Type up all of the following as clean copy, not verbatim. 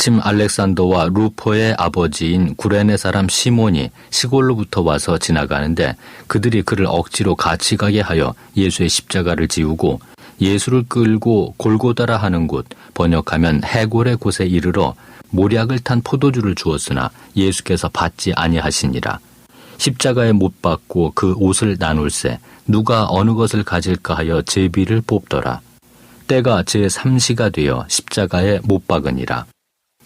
마침 알렉산더와 루포의 아버지인 구레네 사람 시몬이 시골로부터 와서 지나가는데 그들이 그를 억지로 같이 가게 하여 예수의 십자가를 지우고 예수를 끌고 골고다라 하는 곳, 번역하면 해골의 곳에 이르러 모략을 탄 포도주를 주었으나 예수께서 받지 아니하시니라. 십자가에 못 박고 그 옷을 나눌세 누가 어느 것을 가질까 하여 제비를 뽑더라. 때가 제3시가 되어 십자가에 못 박으니라.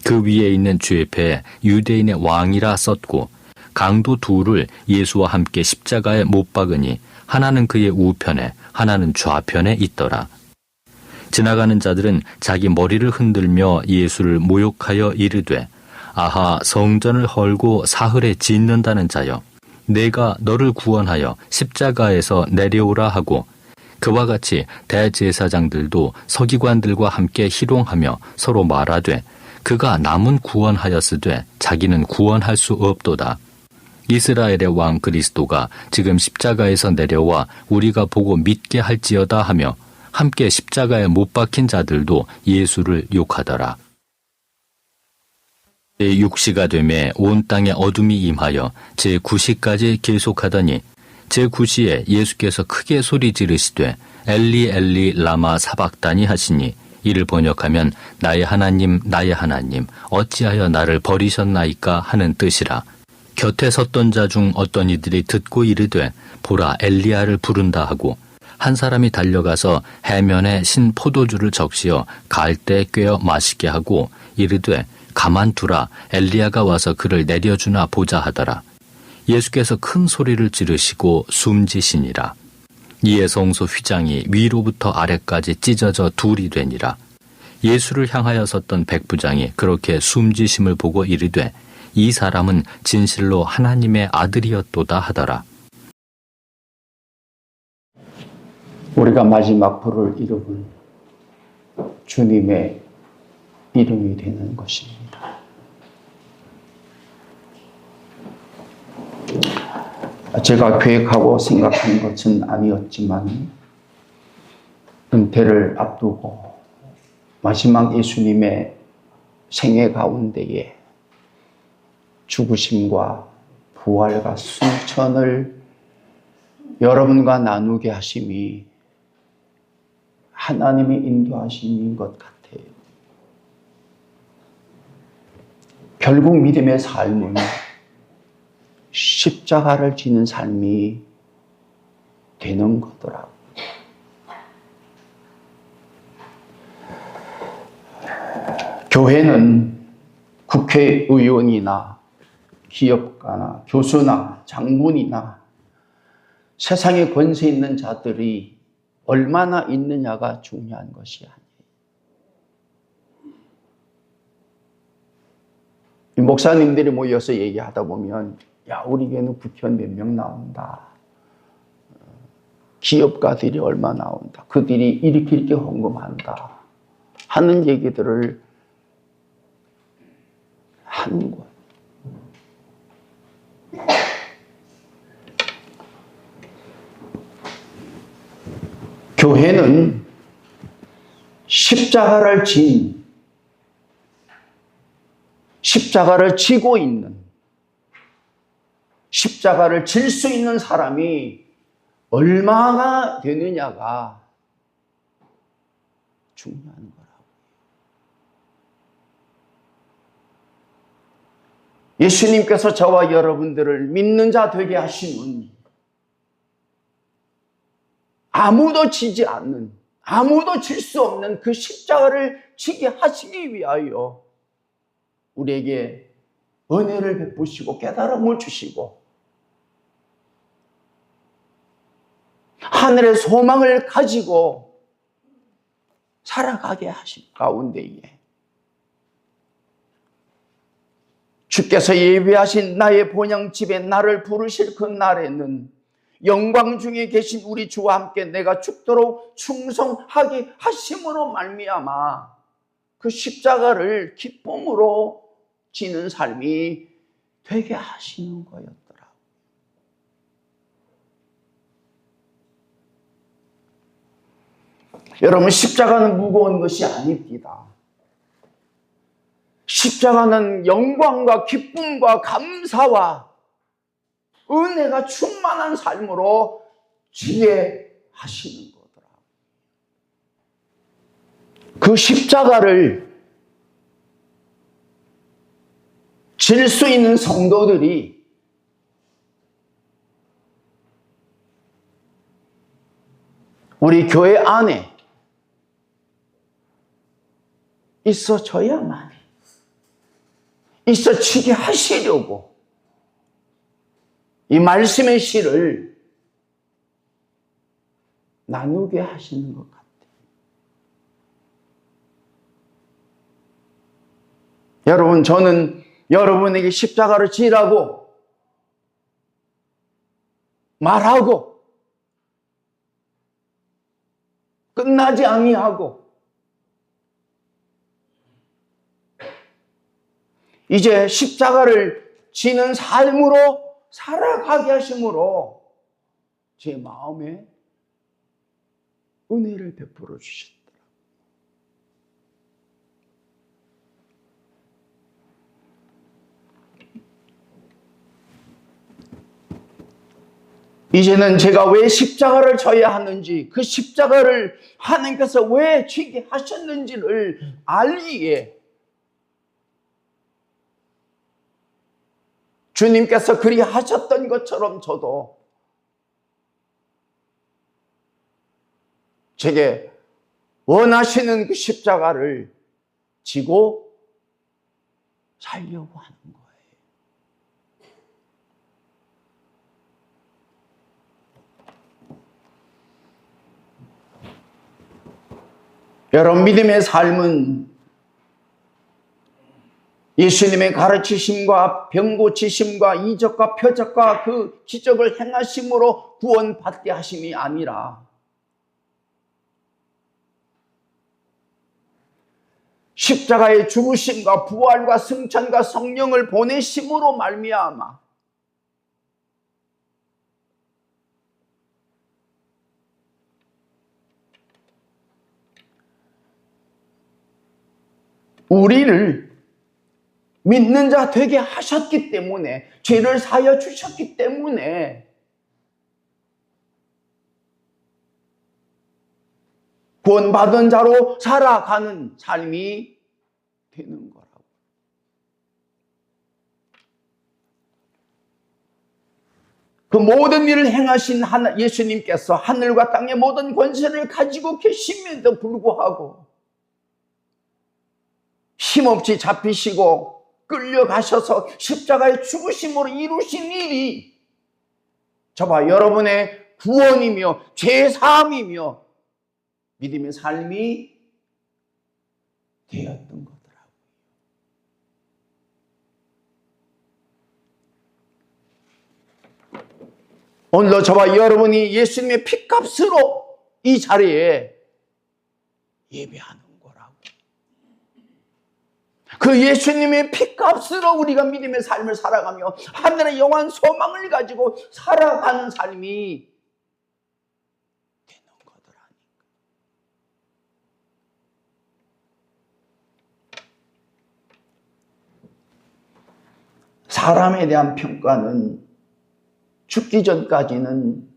그 위에 있는 죄패에 유대인의 왕이라 썼고 강도 둘을 예수와 함께 십자가에 못 박으니 하나는 그의 우편에 하나는 좌편에 있더라. 지나가는 자들은 자기 머리를 흔들며 예수를 모욕하여 이르되 아하 성전을 헐고 사흘에 짓는다는 자여 내가 너를 구원하여 십자가에서 내려오라 하고 그와 같이 대제사장들도 서기관들과 함께 희롱하며 서로 말하되 그가 남은 구원하였으되 자기는 구원할 수 없도다. 이스라엘의 왕 그리스도가 지금 십자가에서 내려와 우리가 보고 믿게 할지어다 하며 함께 십자가에 못 박힌 자들도 예수를 욕하더라. 제6시가 되매 온 땅에 어둠이 임하여 제9시까지 계속하더니 제9시에 예수께서 크게 소리 지르시되 엘리 엘리 라마 사박다니 하시니 이를 번역하면 나의 하나님 어찌하여 나를 버리셨나이까 하는 뜻이라. 곁에 섰던 자 중 어떤 이들이 듣고 이르되 보라 엘리야를 부른다 하고 한 사람이 달려가서 해면에 신 포도주를 적시어 갈대 꿰어 마시게 하고 이르되 가만두라 엘리야가 와서 그를 내려주나 보자 하더라. 예수께서 큰 소리를 지르시고 숨지시니라. 이에 성소 휘장이 위로부터 아래까지 찢어져 둘이 되니라. 예수를 향하여 섰던 백부장이 그렇게 숨지심을 보고 이르되 이 사람은 진실로 하나님의 아들이었도다 하더라. 우리가 마지막 부를 이름은 주님의 이름이 되는 것입니다. 제가 계획하고 생각한 것은 아니었지만 은퇴를 앞두고 마지막 예수님의 생애 가운데에 죽으심과 부활과 승천을 여러분과 나누게 하심이 하나님의 인도하심인 것 같아요. 결국 믿음의 삶은 십자가를 지는 삶이 되는 거더라고요. 교회는 국회의원이나 기업가나 교수나 장군이나 세상에 권세 있는 자들이 얼마나 있느냐가 중요한 것이 아니에요. 목사님들이 모여서 얘기하다 보면 야 우리 교회는 국회의원 몇 명 나온다. 기업가들이 얼마 나온다. 그들이 이렇게 헌금한다. 하는 얘기들을 하는 거예요. 교회는 십자가를 지고 있는, 십자가를 질 수 있는 사람이 얼마나 되느냐가 중요한 거라고. 예수님께서 저와 여러분들을 믿는 자 되게 하시는, 아무도 지지 않는, 아무도 질 수 없는 그 십자가를 지게 하시기 위하여 우리에게 은혜를 베푸시고 깨달음을 주시고 하늘의 소망을 가지고 살아가게 하신 가운데에 주께서 예비하신 나의 본향집에 나를 부르실 그 날에는 영광 중에 계신 우리 주와 함께 내가 죽도록 충성하게 하심으로 말미암아 그 십자가를 기쁨으로 지는 삶이 되게 하시는 거였더라. 여러분, 십자가는 무거운 것이 아닙니다. 십자가는 영광과 기쁨과 감사와 은혜가 충만한 삶으로 지게 하시는 거더라. 그 십자가를 질 수 있는 성도들이 우리 교회 안에 있어져야만 있어지게 하시려고 이 말씀의 실을 나누게 하시는 것 같아요. 여러분, 저는 여러분에게 십자가를 지라고 말하고 끝나지 아니하고 이제 십자가를 지는 삶으로 살아가게 하심으로 제 마음에 은혜를 베풀어 주셨더라. 이제는 제가 왜 십자가를 져야 하는지, 그 십자가를 하나님께서 왜 지게 하셨는지를 알기에 주님께서 그리 하셨던 것처럼 저도 제게 원하시는 그 십자가를 지고 살려고 하는 거예요. 여러분, 믿음의 삶은 예수님의 가르치심과 병 고치심과 이적과 표적과 그 기적을 행하심으로 구원받게 하심이 아니라 십자가의 죽으심과 부활과 승천과 성령을 보내심으로 말미암아 우리를 믿는 자 되게 하셨기 때문에, 죄를 사하여 주셨기 때문에 구원받은 자로 살아가는 삶이 되는 거라고. 그 모든 일을 행하신 예수님께서 하늘과 땅의 모든 권세를 가지고 계심에도 불구하고 힘없이 잡히시고 끌려가셔서 십자가의 죽으심으로 이루신 일이 저와 여러분의 구원이며 죄사함이며 믿음의 삶이 되었던 거더라고요. 오늘도 저와 여러분이 예수님의 피값으로 이 자리에 예배하는 거라고. 그 예수님의 피값으로 우리가 믿음의 삶을 살아가며 하늘의 영원한 소망을 가지고 살아가는 삶이 되는 거더라니까. 사람에 대한 평가는 죽기 전까지는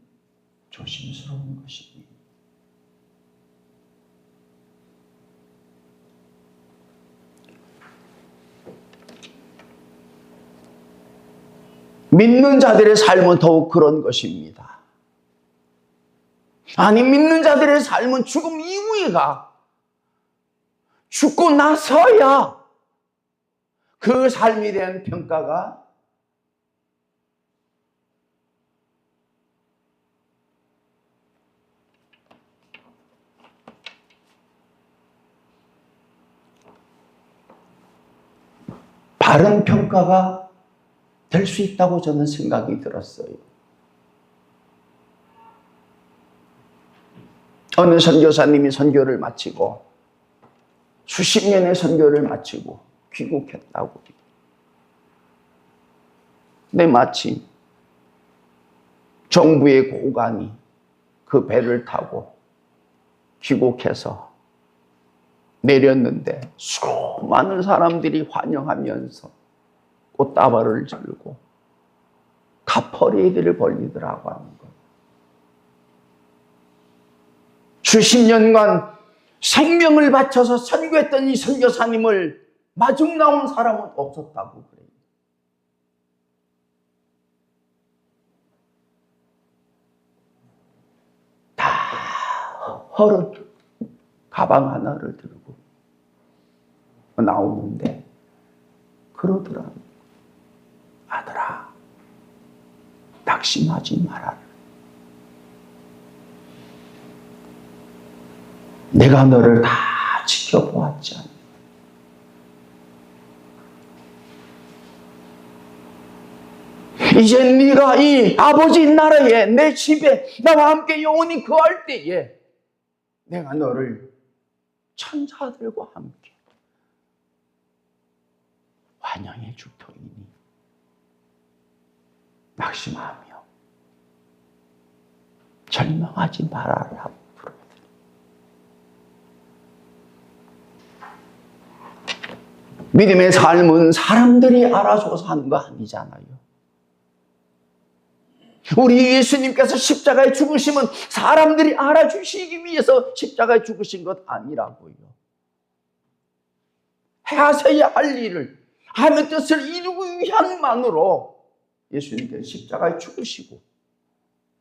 조심스러운 것입니다. 믿는 자들의 삶은 더욱 그런 것입니다. 아니, 믿는 자들의 삶은 죽음 이후에가, 죽고 나서야 그 삶에 대한 평가가 바른 평가가 될 수 있다고 저는 생각이 들었어요. 어느 선교사님이 선교를 마치고 수십 년의 선교를 마치고 귀국했다고. 근데 마침 정부의 고관이 그 배를 타고 귀국해서 내렸는데 수많은 사람들이 환영하면서 꽃다발을 들고 가퍼레이드를 벌리더라고 하는 거예요. 수십 년간 생명을 바쳐서 선교했던 이 선교사님을 마중 나온 사람은 없었다고 그래요. 다 헐어 가방 하나를 들고 나오는데 그러더라고요. 아들아, 낙심하지 말아라. 내가 너를 다 지켜보았지 않나. 이제 네가 이 아버지 나라에 내 집에 나와 함께 영원히 거할 때에 내가 너를 천사들과 함께 환영해 줄 터이니 낙심하며 절망하지 말아라. 믿음의 삶은 사람들이 알아줘서 하는 거 아니잖아요. 우리 예수님께서 십자가에 죽으심은 사람들이 알아주시기 위해서 십자가에 죽으신 것 아니라고요. 하셔야 할 일을, 하나님의 뜻을 이루기 위함만으로 예수님께서 십자가에 죽으시고,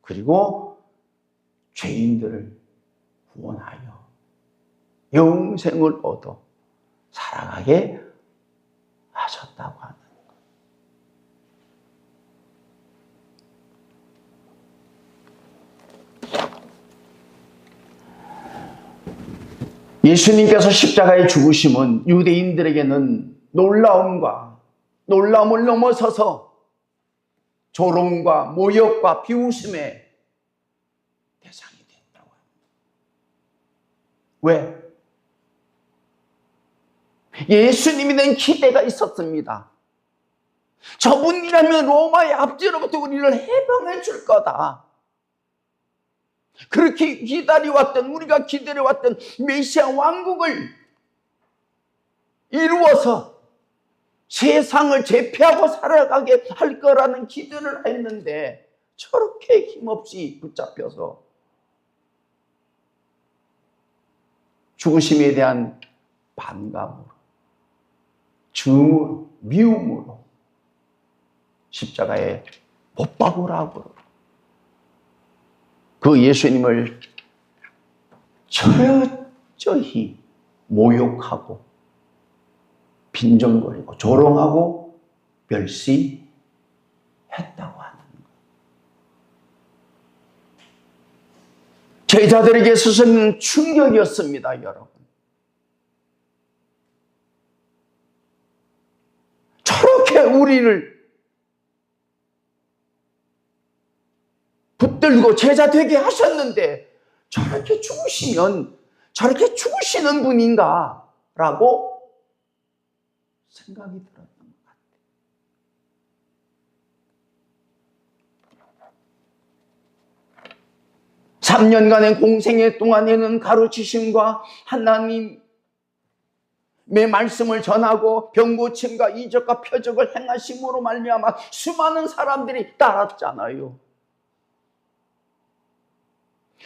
그리고 죄인들을 구원하여 영생을 얻어 살아가게 하셨다고 하는 것. 예수님께서 십자가에 죽으심은 유대인들에게는 놀라움을 넘어서서 조롱과 모욕과 비웃음의 대상이 됐다고 합니다. 왜? 예수님에 대한 기대가 있었습니다. 저분이라면 로마의 압제로부터 우리를 해방해 줄 거다. 그렇게 기다려왔던, 우리가 기다려왔던 메시아 왕국을 이루어서 세상을 제패하고 살아가게 할 거라는 기대를 했는데 저렇게 힘없이 붙잡혀서 죽으심에 대한 반감으로, 증오로, 미움으로 십자가에 못 박으라고 그 예수님을 철저히 모욕하고 빈정거리고 조롱하고 멸시했다고 하는 거예요. 제자들에게 있어서는 충격이었습니다, 여러분. 저렇게 우리를 붙들고 제자 되게 하셨는데 저렇게 죽으시면 저렇게 죽으시는 분인가? 라고 생각이 들었던 것 같아요. 3년간의 공생애 동안에는 가르치심과 하나님의 말씀을 전하고 병고침과 이적과 표적을 행하심으로 말미암아 수많은 사람들이 따랐잖아요.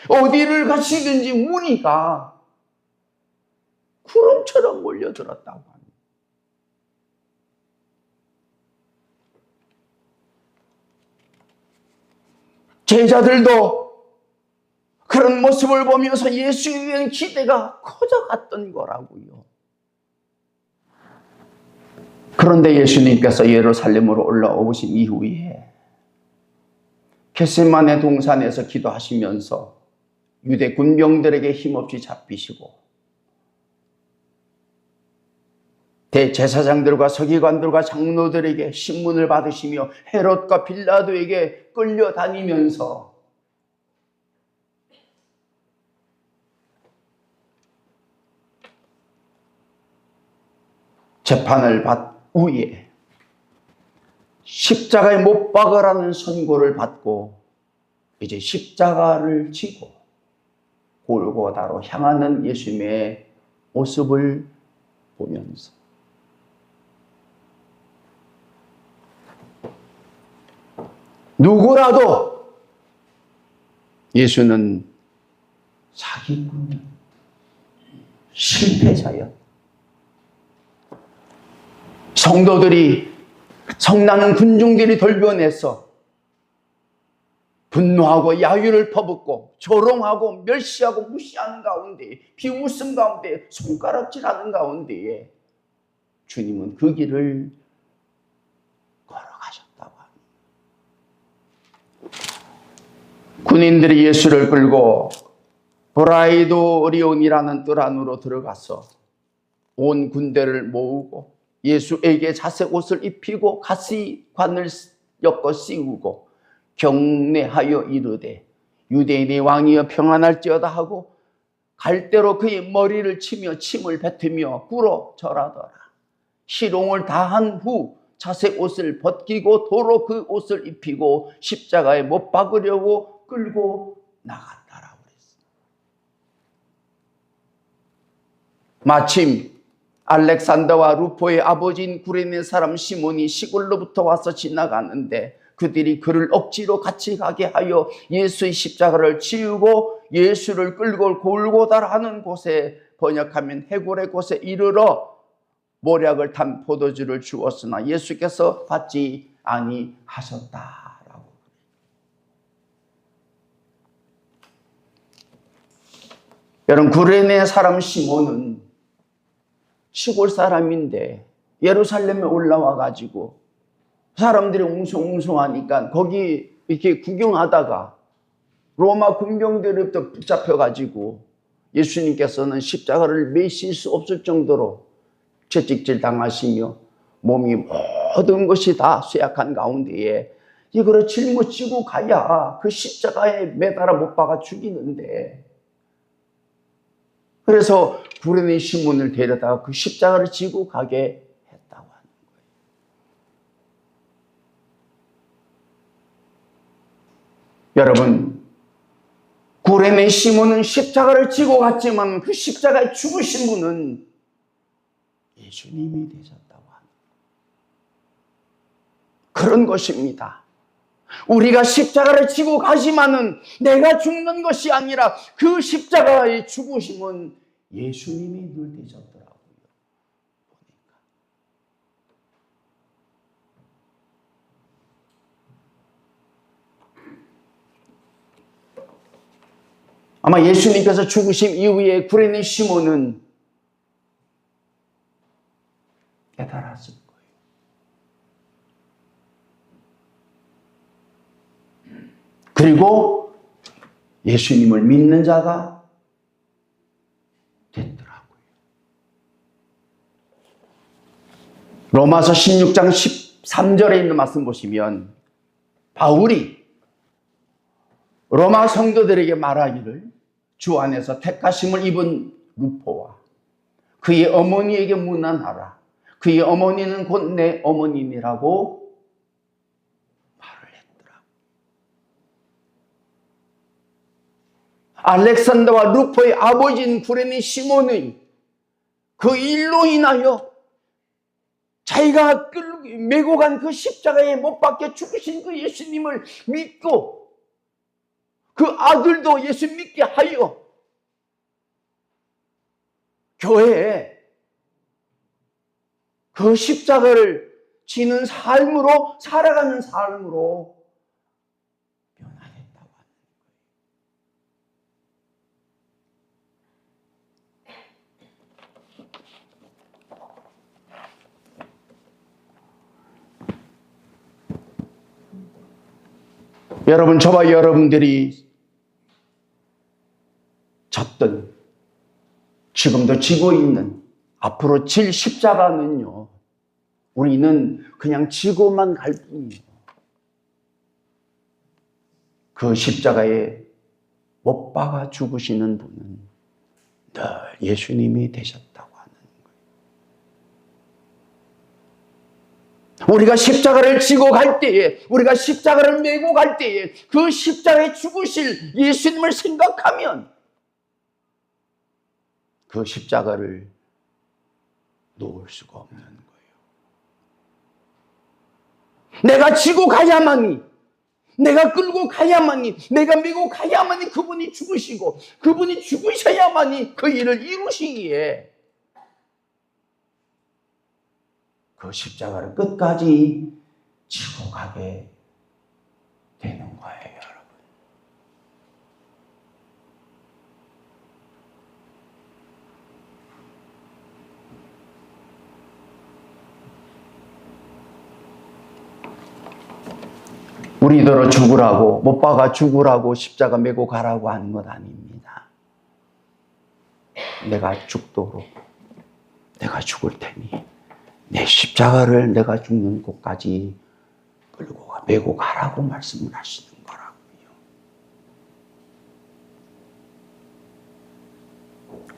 어디를 가시든지 무리가 구름처럼 몰려들었다고 합니다. 제자들도 그런 모습을 보면서 예수에 대한 기대가 커져갔던 거라고요. 그런데 예수님께서 예루살렘으로 올라오신 이후에 겟세마네 동산에서 기도하시면서 유대 군병들에게 힘없이 잡히시고 대제사장들과 서기관들과 장로들에게 신문을 받으시며 헤롯과 빌라도에게 끌려다니면서 재판을 받 후에 십자가에 못 박으라는 선고를 받고 이제 십자가를 지고 골고다로 향하는 예수님의 모습을 보면서 누구라도 예수는 사기꾼, 실패자였다. 성도들이, 성나는 군중들이 돌변해서 분노하고 야유를 퍼붓고 조롱하고 멸시하고 무시하는 가운데, 비웃음 가운데, 손가락질하는 가운데에 주님은 그 길을 걸어가셨다고 합니다. 군인들이 예수를 끌고 브라이도리온이라는 뜰 안으로 들어가서 온 군대를 모으고 예수에게 자색 옷을 입히고 가시관을 엮어 씌우고 경례하여 이르되 유대인의 왕이여 평안할지어다 하고 갈대로 그의 머리를 치며 침을 뱉으며 꿇어 절하더라. 희롱을 다한 후 자색 옷을 벗기고 도로 그 옷을 입히고 십자가에 못 박으려고 끌고 나갔다라고 그랬어요. 마침 알렉산더와 루포의 아버지인 구레네 사람 시몬이 시골로부터 와서 지나가는데 그들이 그를 억지로 같이 가게 하여 예수의 십자가를 지우고 예수를 끌고 골고다라 하는 곳에, 번역하면 해골의 곳에 이르러 모략을 탄 포도주를 주었으나 예수께서 받지 아니하셨다라고. 여러분, 구레네 사람 시몬은 시골 사람인데 예루살렘에 올라와 가지고 사람들이 웅성웅성하니까 거기 이렇게 구경하다가 로마 군병들로부터 붙잡혀 가지고 예수님께서는 십자가를 매실 수 없을 정도로 채찍질 당하시며 몸이 모든 것이 다 쇠약한 가운데에 이거를 짊어지고 가야 그 십자가에 매달아 못 박아 죽이는데, 그래서 구레네 시몬을 데려다가 그 십자가를 지고 가게 했다고 하는 거예요. 여러분, 구레네 시몬은 십자가를 지고 갔지만 그 십자가에 죽으신 분은 예수님이 되셨다고 하는 그런 것입니다. 우리가 십자가를 지고 가지만은 내가 죽는 것이 아니라 그 십자가의 죽으심은 예수님이 늘 되셨더라고요. 보니까. 아마 예수님께서 죽으심 이후에 구레네 시몬은 깨달았을 거예요. 그리고 예수님을 믿는 자가 됐더라고요. 로마서 16장 13절에 있는 말씀 보시면 바울이 로마 성도들에게 말하기를 주 안에서 택하심을 입은 루포와 그의 어머니에게 문안하라. 그의 어머니는 곧 내 어머님이라고 말을 했더라고요. 알렉산더와 루포의 아버지인 구레네 시몬의 그 일로 인하여 자기가 메고 간 그 십자가에 못 박혀 죽으신 그 예수님을 믿고 그 아들도 예수 믿게 하여 교회에 그 십자가를 지는 삶으로, 살아가는 삶으로 변화했다고 하는 거예요. 여러분, 저와 여러분들이 졌던, 지금도 지고 있는, 앞으로 질 십자가는요, 우리는 그냥 지고만 갈 뿐이에요. 그 십자가에 못 박아 죽으시는 분은 늘 예수님이 되셨다고 하는 거예요. 우리가 십자가를 지고 갈 때에, 우리가 십자가를 메고 갈 때에 그 십자가에 죽으실 예수님을 생각하면 그 십자가를 놓을 수가 없는 거예요. 내가 지고 가야만이, 내가 끌고 가야만이, 내가 메고 가야만이 그분이 죽으시고 그분이 죽으셔야만이 그 일을 이루시기에 그 십자가를 끝까지 지고 가게 되는 거예요, 여러분. 우리더러 죽으라고, 못 박아 죽으라고 십자가 메고 가라고 하는 것 아닙니다. 내가 죽도록 내가 죽을 테니 내 십자가를 내가 죽는 곳까지 끌고 가, 메고 가라고 말씀을 하시는 거라고요.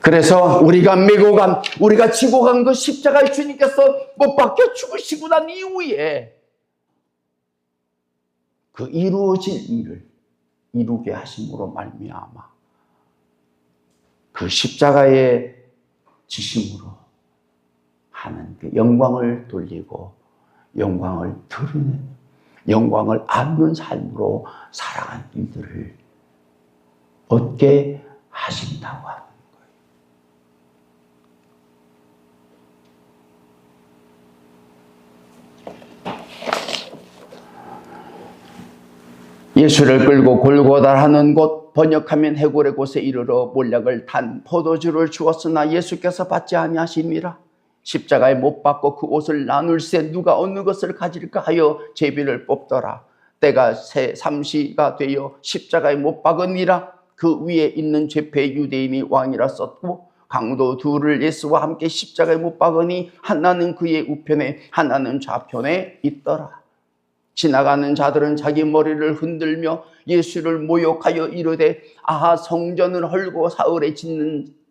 그래서 우리가 메고 간, 우리가 지고 간 그 십자가에 주님께서 못 박혀 죽으시고 난 이후에 그 이루어질 일을 이루게 하심으로 말미암아 그 십자가의 지심으로 하는 그 영광을 돌리고 영광을 드러내는, 영광을 안는 삶으로 살아간 이들을 얻게 하신다고 하는 거예요. 예수를 끌고 골고다 하는 곳, 번역하면 해골의 곳에 이르러 몰약을 탄 포도주를 주었으나 예수께서 받지 아니하시니라. 십자가에 못 박고 그 옷을 나눌세 누가 어느 것을 가질까 하여 제비를 뽑더라. 때가 새 삼시가 되어 십자가에 못 박으니라. 그 위에 있는 죄패 유대인이 왕이라 썼고 강도 둘을 예수와 함께 십자가에 못 박으니 하나는 그의 우편에 하나는 좌편에 있더라. 지나가는 자들은 자기 머리를 흔들며 예수를 모욕하여 이르되 아하 성전을 헐고 사흘에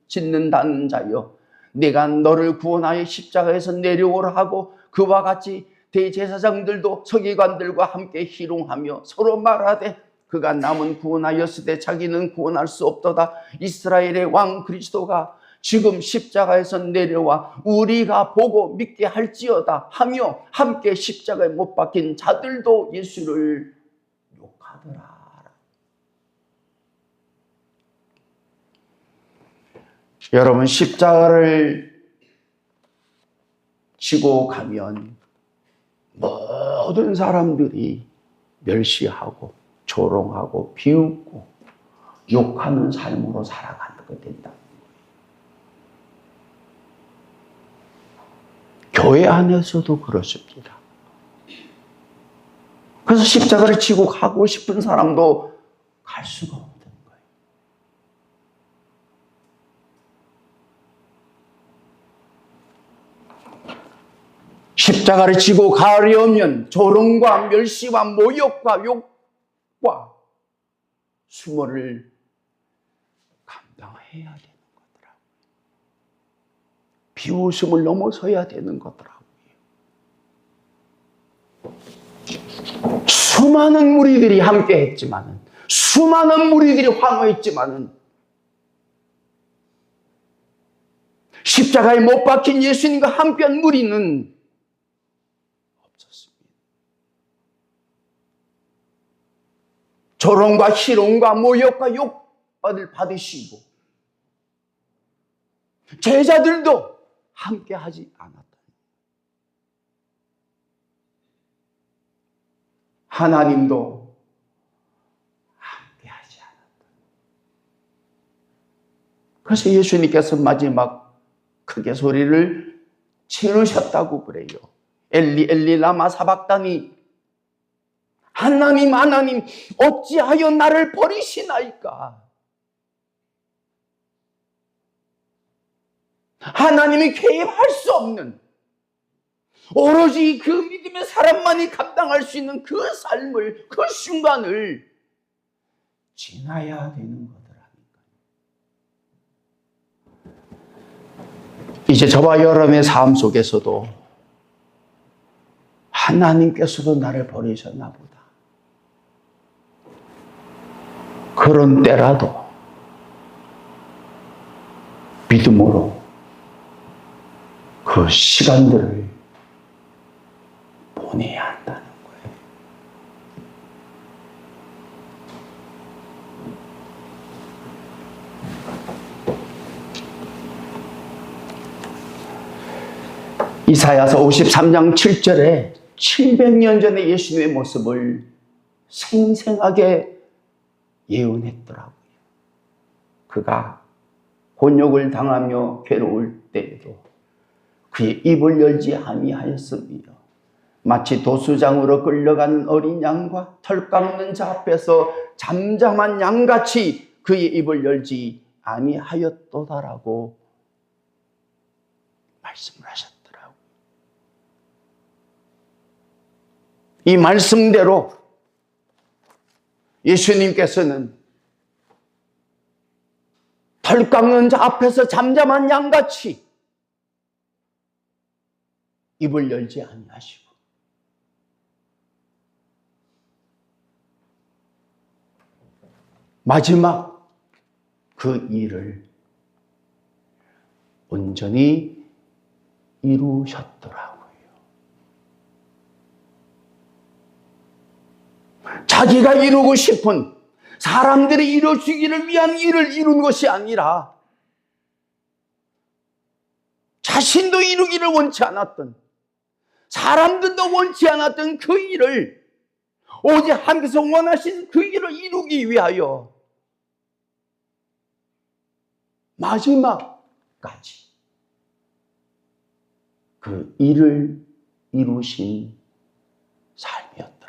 짓는다는 자여, 내가 너를 구원하여 십자가에서 내려오라 하고 그와 같이 대제사장들도 서기관들과 함께 희롱하며 서로 말하되 그가 남은 구원하였으되 자기는 구원할 수 없도다. 이스라엘의 왕 그리스도가 지금 십자가에서 내려와 우리가 보고 믿게 할지어다 하며 함께 십자가에 못 박힌 자들도 예수를 욕하더라. 여러분, 십자가를 지고 가면 모든 사람들이 멸시하고 조롱하고 비웃고 욕하는 삶으로 살아가게 된다. 교회 안에서도 그렇습니다. 그래서 십자가를 지고 가고 싶은 사람도 갈 수가 없는 거예요. 십자가를 지고 가려면 조롱과 멸시와 모욕과 욕과 수모를 감당해야 돼요. 비웃음을 넘어서야 되는 거더라고요. 수많은 무리들이 함께 했지만은, 수많은 무리들이 환호했지만은, 십자가에 못 박힌 예수님과 함께한 무리는 없었습니다. 조롱과 희롱과 모욕과 욕을 받으시고, 제자들도 함께 하지 않았다. 하나님도 함께 하지 않았다. 그래서 예수님께서 마지막 크게 소리를 지르셨다고 그래요. 엘리 엘리 라마 사박다니, 하나님 하나님 어찌하여 나를 버리시나이까. 하나님이 개입할 수 없는, 오로지 그 믿음의 사람만이 감당할 수 있는 그 삶을, 그 순간을 지나야 되는 거더라니까. 이제 저와 여러분의 삶 속에서도 하나님께서도 나를 버리셨나 보다. 그런 때라도 믿음으로 그 시간들을 보내야 한다는 거예요. 이사야서 53장 7절에 700년 전에 예수님의 모습을 생생하게 예언했더라고요. 그가 곤욕을 당하며 괴로울 때에도 그의 입을 열지 아니하였으며 마치 도수장으로 끌려가는 어린 양과 털 깎는 자 앞에서 잠잠한 양같이 그의 입을 열지 아니하였도다라고 말씀을 하셨더라고요. 이 말씀대로 예수님께서는 털 깎는 자 앞에서 잠잠한 양같이 입을 열지 아니하시고 마지막 그 일을 온전히 이루셨더라고요. 자기가 이루고 싶은, 사람들이 이루어주기를 위한 일을 이룬 것이 아니라 자신도 이루기를 원치 않았던, 사람들도 원치 않았던 그 일을 오직 하나님께서 원하신 그 일을 이루기 위하여 마지막까지 그 일을 이루신 삶이었더라고요.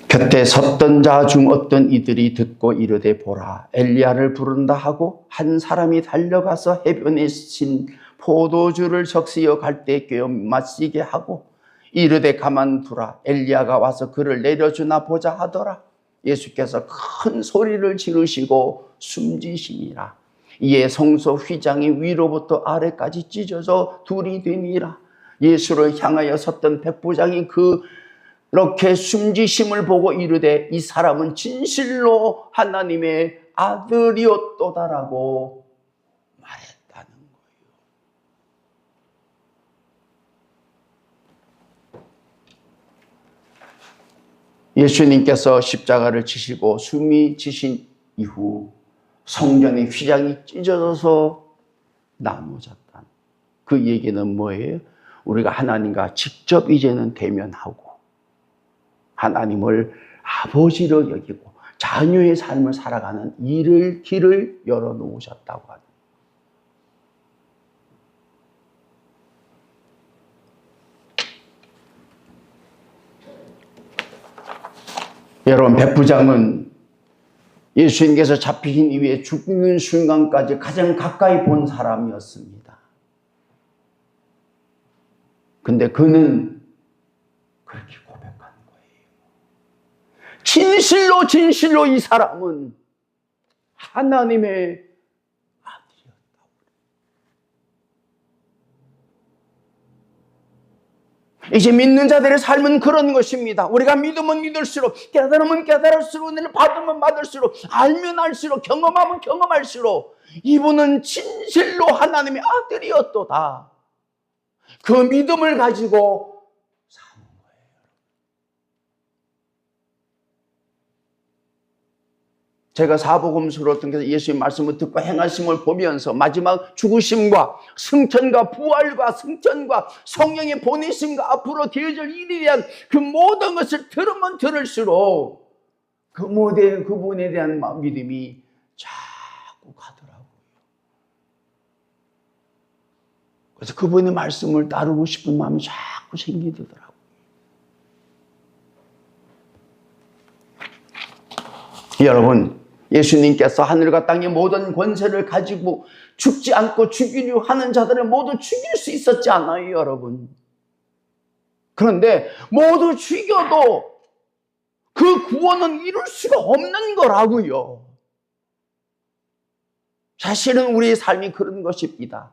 곁에 섰던 자 중 어떤 이들이 듣고 이르되 보라, 엘리야를 부른다 하고 한 사람이 달려가서 해변에 신 포도주를 적시어 갈대에 꿰어 마시게 하고 이르되 가만두라, 엘리야가 와서 그를 내려주나 보자 하더라. 예수께서 큰 소리를 지르시고 숨지시니라. 이에 성소 휘장이 위로부터 아래까지 찢어져 둘이 되니라. 예수를 향하여 섰던 백부장이 그렇게 숨지심을 보고 이르되 이 사람은 진실로 하나님의 아들이었도다라고 말했다는 거예요. 예수님께서 십자가를 지시고 숨이 지신 이후 성전의 휘장이 찢어져서 나누어졌다. 그 얘기는 뭐예요? 우리가 하나님과 직접 이제는 대면하고 하나님을 아버지로 여기고 자녀의 삶을 살아가는 길을 열어놓으셨다고 합니다. 여러분, 백부장은 예수님께서 잡히신 이후에 죽는 순간까지 가장 가까이 본 사람이었습니다. 근데 그는 그렇게 고백한 거예요. 진실로 이 사람은 하나님의 아들이었다고. 이제 믿는 자들의 삶은 그런 것입니다. 우리가 믿으면 믿을수록, 깨달으면 깨달을수록, 은혜를 받으면 받을수록, 알면 알수록, 경험하면 경험할수록 이분은 진실로 하나님의 아들이었도다. 그 믿음을 가지고 사는 거예요. 제가 사복음서로 통해서 예수의 말씀을 듣고 행하심을 보면서 마지막 죽으심과 승천과 부활과 승천과 성령의 보내심과 앞으로 되어질 일에 대한 그 모든 것을 들으면 들을수록 그분에 대한 믿음이 자꾸 가더라고요. 그래서 그분의 말씀을 따르고 싶은 마음이 자꾸 생기더라고요. 여러분, 예수님께서 하늘과 땅의 모든 권세를 가지고 죽지 않고 죽이려 하는 자들을 모두 죽일 수 있었지 않아요, 여러분? 그런데 모두 죽여도 그 구원은 이룰 수가 없는 거라고요. 사실은 우리의 삶이 그런 것입니다.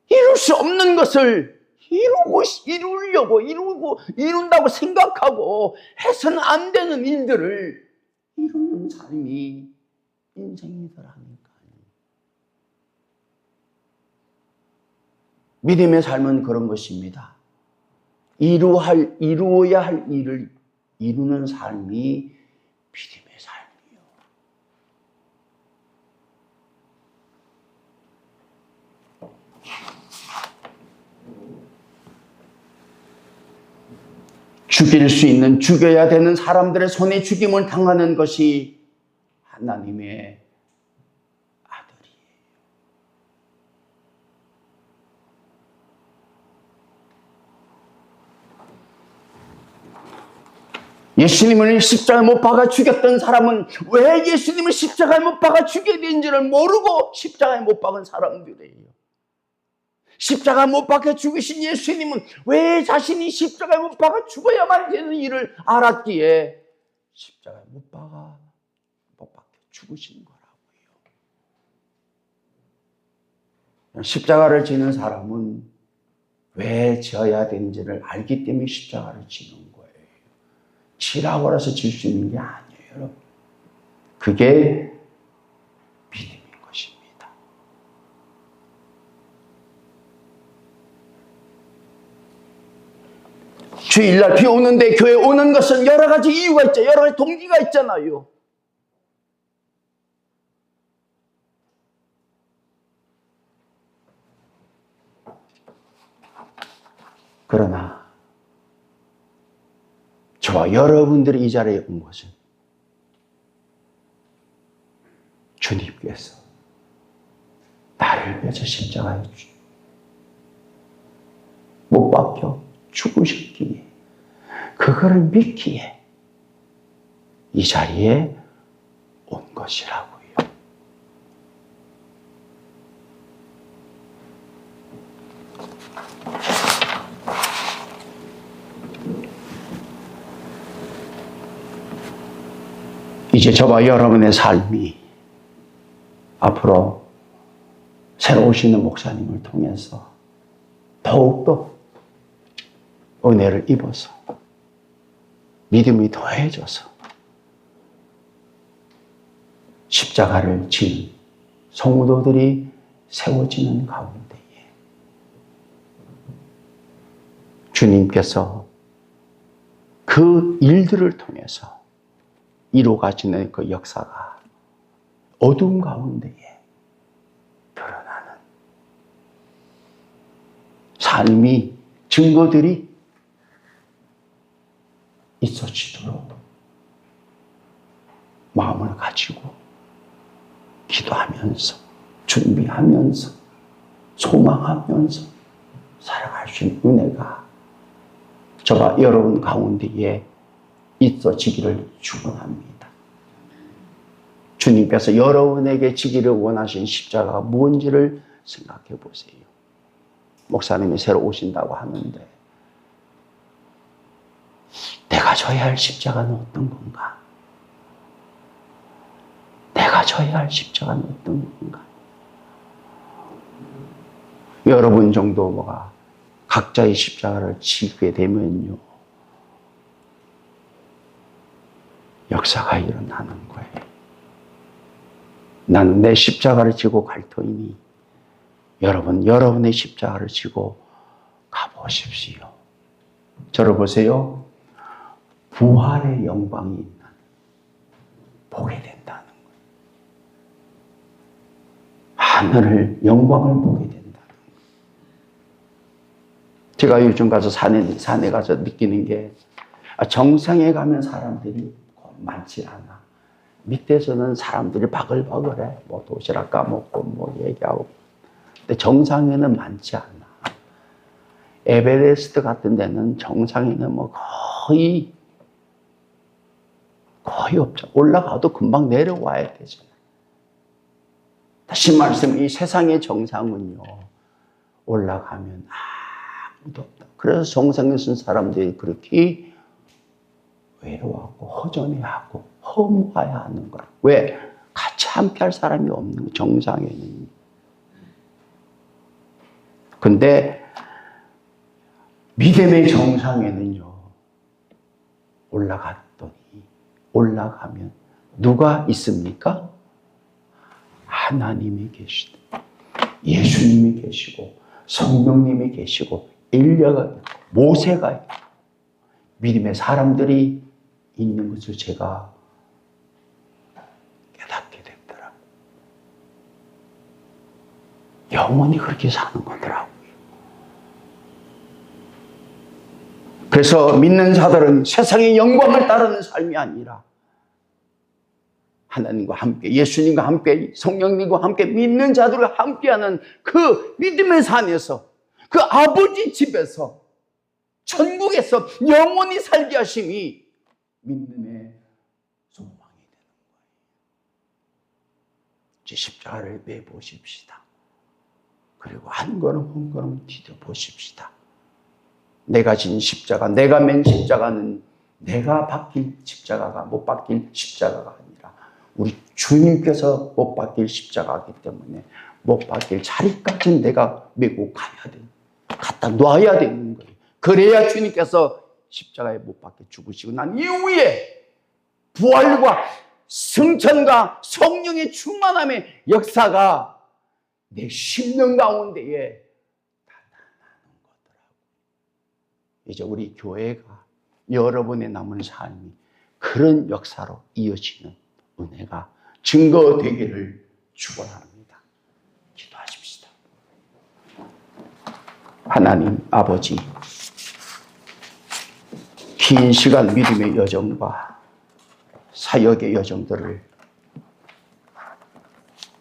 이룰 수 없는 것을 이룬다고 생각하고 해서는 안 되는 일들을 이루는 삶이 인생이더라니까요. 믿음의 삶은 그런 것입니다. 이루어야 할 일을 이루는 삶이 믿음의 삶이에요. 죽일 수 있는, 죽여야 되는 사람들의 손에 죽임을 당하는 것이 하나님의 아들이에요. 예수님을 십자가에 못 박아 죽였던 사람은 왜 예수님을 십자가에 못 박아 죽여야 되는지를 모르고 십자가에 못 박은 사람들이에요. 십자가 못 박혀 죽으신 예수님은 왜 자신이 십자가에 못 박아 죽어야만 되는 일을 알았기에 십자가에 못 박혀 죽으시는 거라고요. 십자가를 지는 사람은 왜 지어야 되는지를 알기 때문에 십자가를 지는 거예요. 지라고 해서 질 수 있는 게 아니에요, 여러분. 그게 믿음인 것입니다. 주일날 비 오는데 교회 오는 것은 여러 가지 이유가 있죠. 여러 가지 동기가 있잖아요. 그러나 저와 여러분들이 이 자리에 온 것은 주님께서 나를 위해서 십자가에 못 박혀 죽으셨기에, 그거를 믿기에 이 자리에 온 것이라고요. 이제 저와 여러분의 삶이 앞으로 새로 오시는 목사님을 통해서 더욱더 은혜를 입어서 믿음이 더해져서 십자가를 지는 성도들이 세워지는 가운데에 주님께서 그 일들을 통해서 이루어지는 그 역사가 어두운 가운데에 드러나는 삶이, 증거들이 있어지도록 마음을 가지고 기도하면서, 준비하면서, 소망하면서 살아갈 수 있는 은혜가 저와 여러분 가운데에 있어지기를 축원합니다. 주님께서 여러분에게 지기를 원하신 십자가가 뭔지를 생각해 보세요. 목사님이 새로 오신다고 하는데 내가 져야 할 십자가는 어떤 건가? 내가 져야 할 십자가는 어떤 건가? 여러분 정도가 각자의 십자가를 지게 되면요, 역사가 일어나는 거예요. 나는 내 십자가를 지고 갈 터이니 여러분, 여러분의 십자가를 지고 가보십시오. 저를 보세요. 부활의 영광이 보게 된다는 거예요. 하늘을, 영광을 보게 된다는 거예요. 제가 요즘 가서 산에 가서 느끼는 게, 정상에 가면 사람들이 많지 않아. 밑에서는 사람들이 바글바글해. 뭐 도시락 까먹고 뭐 얘기하고. 근데 정상에는 많지 않아. 에베레스트 같은 데는 정상에는 뭐 거의 없죠. 올라가도 금방 내려와야 되잖아요. 다시 말씀, 이 세상의 정상은요, 올라가면 아무도 없다. 그래서 정상에 쓴 사람들이 그렇게 외로워하고 허전해하고 허무해야 하는 거야. 왜? 같이 함께 할 사람이 없는 거야, 정상에는. 근데 믿음의 정상에는요, 올라가면 누가 있습니까? 하나님이 계시다. 예수님이 계시고 성령님이 계시고 엘리야가 있고 모세가 있고 믿음의 사람들이 있는 것을 제가 깨닫게 됐더라고요. 영원히 그렇게 사는 거더라고요. 그래서 믿는 자들은 세상의 영광을 따르는 삶이 아니라 하나님과 함께, 예수님과 함께, 성령님과 함께 믿는 자들과 함께하는 그 믿음의 산에서, 그 아버지 집에서, 천국에서 영원히 살게 하심이 믿음의 소망이 되는 거예요. 이제 십자가를 매보십시다. 그리고 한 걸음 한 걸음 디뎌보십시다. 내가 진 십자가, 내가 맨 십자가는 내가 박힐 십자가가 못 박힐 십자가가 아니라 우리 주님께서 못 박힐 십자가이기 때문에 못 박힐 자리까지 내가 메고 가야 돼. 갖다 놔야 되는 거예요. 그래야 주님께서 십자가에 못 박혀 죽으시고 난 이후에 부활과 승천과 성령의 충만함의 역사가 내 심령 가운데에 나타나는 거더라고요. 이제 우리 교회가 여러분의 남은 삶이 그런 역사로 이어지는 은혜가 증거되기를 축원합니다. 기도하십시다. 하나님 아버지, 긴 시간 믿음의 여정과 사역의 여정들을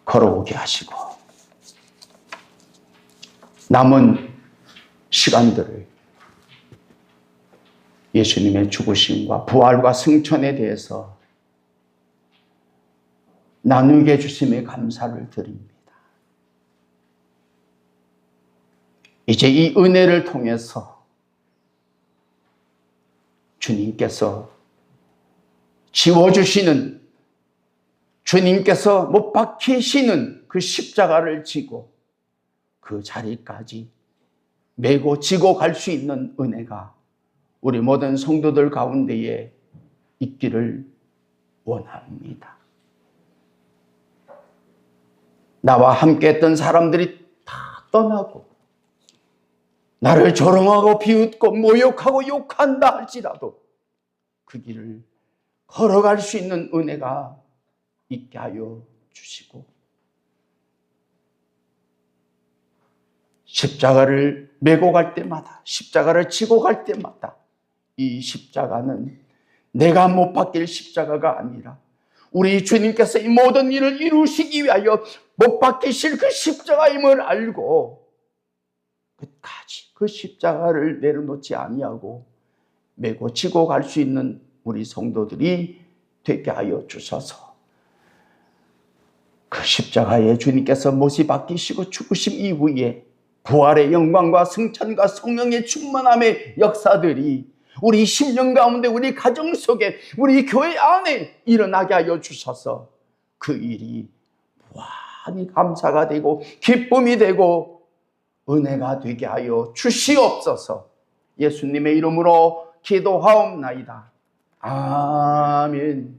걸어오게 하시고 남은 시간들을 예수님의 죽으심과 부활과 승천에 대해서 나누게 해주심에 감사를 드립니다. 이제 이 은혜를 통해서 주님께서 지워주시는, 주님께서 못 박히시는 그 십자가를 지고 그 자리까지 메고 지고 갈 수 있는 은혜가 우리 모든 성도들 가운데에 있기를 원합니다. 나와 함께 했던 사람들이 다 떠나고 나를 조롱하고 비웃고 모욕하고 욕한다 할지라도 그 길을 걸어갈 수 있는 은혜가 있게 하여 주시고 십자가를 메고 갈 때마다, 십자가를 지고 갈 때마다 이 십자가는 내가 못 박힐 십자가가 아니라 우리 주님께서 이 모든 일을 이루시기 위하여 못 박히실 그 십자가임을 알고 끝까지 그 십자가를 내려놓지 아니하고 메고 지고 갈 수 있는 우리 성도들이 되게 하여 주셔서 그 십자가에 주님께서 못이 박히시고 죽으심 이후에 부활의 영광과 승천과 성령의 충만함의 역사들이 우리 심령 가운데, 우리 가정 속에, 우리 교회 안에 일어나게 하여 주셔서 그 일이 무한히 감사가 되고 기쁨이 되고 은혜가 되게 하여 주시옵소서. 예수님의 이름으로 기도하옵나이다. 아멘.